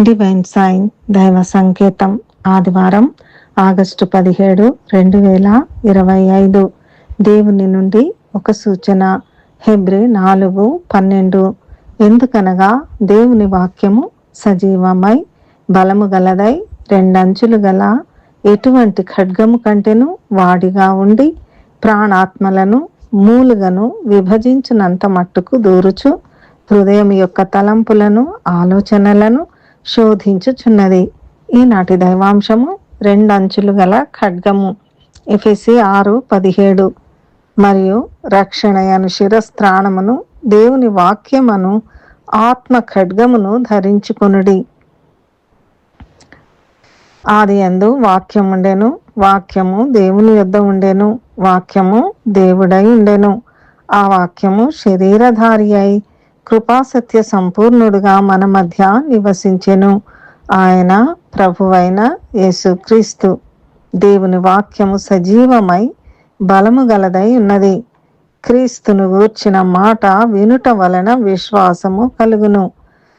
Divine sign దైవ సంకేతం ఆదివారం ఆగస్టు 17, 2025. దేవుని నుండి ఒక సూచన. హెబ్రీ 4:12. ఎందుకనగా దేవుని వాక్యము సజీవమై బలము గలదై రెండంచులు గల ఎటువంటి ఖడ్గము కంటెను వాడిగా ఉండి ప్రాణాత్మలను మూలుగను విభజించినంత మట్టుకు దూరుచు హృదయం యొక్క తలంపులను ఆలోచనలను శోధించుచున్నది. ఈనాటి దైవాంశము రెండంచులు గల ఖడ్గము. ఎఫెసీ 6:17. మరియు రక్షణయను శిరస్త్రాణమును దేవుని వాక్యమును ఆత్మ ఖడ్గమును ధరించుకొనుడి. ఆదియందు వాక్యముండెను, వాక్యము దేవుని యొద్ద ఉండెను, వాక్యము దేవుడై ఉండెను. ఆ వాక్యము శరీరధారి అయి కృపాసత్య సంపూర్ణుడుగా మన మధ్య నివసించెను. ఆయన ప్రభువైన యేసుక్రీస్తు. దేవుని వాక్యము సజీవమై బలము గలదై ఉన్నది. క్రీస్తును గూర్చిన మాట వినుట వలన విశ్వాసము కలుగును.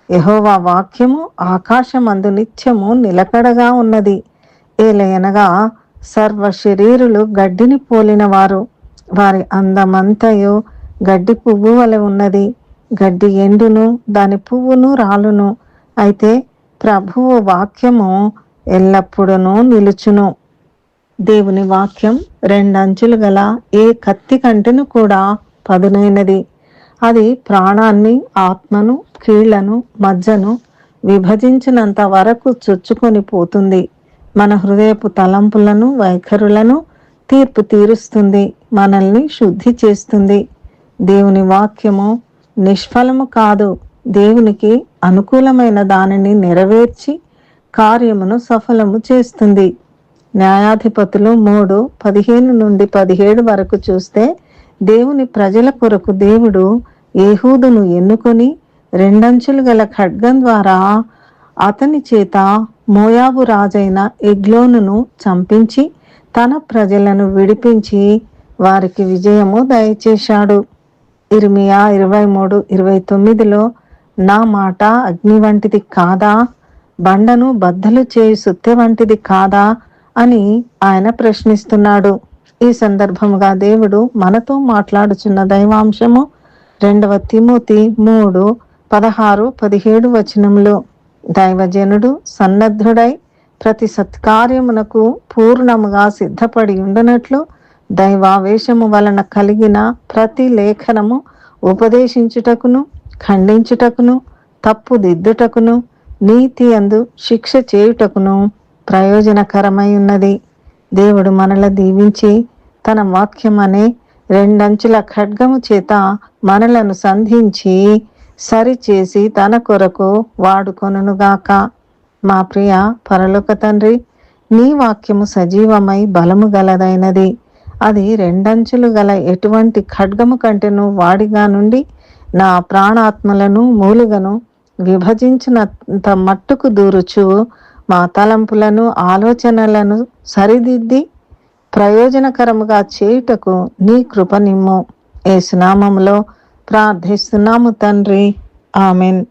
యెహోవా వాక్యము ఆకాశమందు నిత్యము నిలకడగా ఉన్నది. ఏలయనగా సర్వ శరీరులు గడ్డిని పోలిన వారు, వారి అందమంతయు గడ్డి పువ్వు వలె ఉన్నది. గడ్డి ఎండును, దాని పువ్వును రాలును, అయితే ప్రభువు వాక్యము ఎల్లప్పుడూ నిలుచును. దేవుని వాక్యం రెండంచులు గల ఏ కత్తి కంటెను కూడా పదునైనది. అది ప్రాణాన్ని, ఆత్మను, కీళ్లను, మజ్జను విభజించినంత వరకు చొచ్చుకొని పోతుంది. మన హృదయపు తలంపులను, వైఖరులను తీర్పు తీరుస్తుంది, మనల్ని శుద్ధి చేస్తుంది. దేవుని వాక్యము నిష్ఫలము కాదు, దేవునికి అనుకూలమైన దానిని నెరవేర్చి కార్యమును సఫలము చేస్తుంది. న్యాయాధిపతులు 3:15-17 వరకు చూస్తే, దేవుని ప్రజల కొరకు దేవుడు ఏహూదును ఎన్నుకొని రెండంచులు గల ఖడ్గం ద్వారా అతని చేత మోయాబు రాజైన ఎగ్లోనును చంపించి తన ప్రజలను విడిపించి వారికి విజయము దయచేశాడు. ఇర్మియా 23:29లో నా మాట అగ్ని వంటిది కాదా, బండను బద్దలు చేయు సుత్తె వంటిది కాదా అని ఆయన ప్రశ్నిస్తున్నాడు. ఈ సందర్భముగా దేవుడు మనతో మాట్లాడుచున్న దైవాంశము 2 తిమోతి 3:16-17 వచనములు. దైవజనుడు సన్నద్ధుడై ప్రతి సత్కార్యమునకు పూర్ణముగా సిద్ధపడి ఉండునట్లు దైవావేశము వలన కలిగిన ప్రతి లేఖనము ఉపదేశించుటకును, ఖండించుటకును, తప్పు దిద్దుటకును, నీతి యందు శిక్ష చేయుటకును ప్రయోజనకరమై ఉన్నది. దేవుడు మనల దీవించి తన వాక్యమనే రెండంచుల ఖడ్గము చేత మనలను సంధించి సరిచేసి తన కొరకు వాడుకొనుగాక. మా ప్రియ పరలోక తండ్రి, నీ వాక్యము సజీవమై బలము గలదైనది. అది రెండంచులు గల ఎటువంటి ఖడ్గము కంటెను వాడిగా నుండి నా ప్రాణాత్మలను మూలుగను విభజించినంత మట్టుకు దూరుచు మా తలంపులను ఆలోచనలను సరిదిద్ది ప్రయోజనకరముగా చేయుటకు నీ కృప నిమ్ము. యేసు నామములో ప్రార్థిస్తున్నాము తండ్రి, ఆమెన్.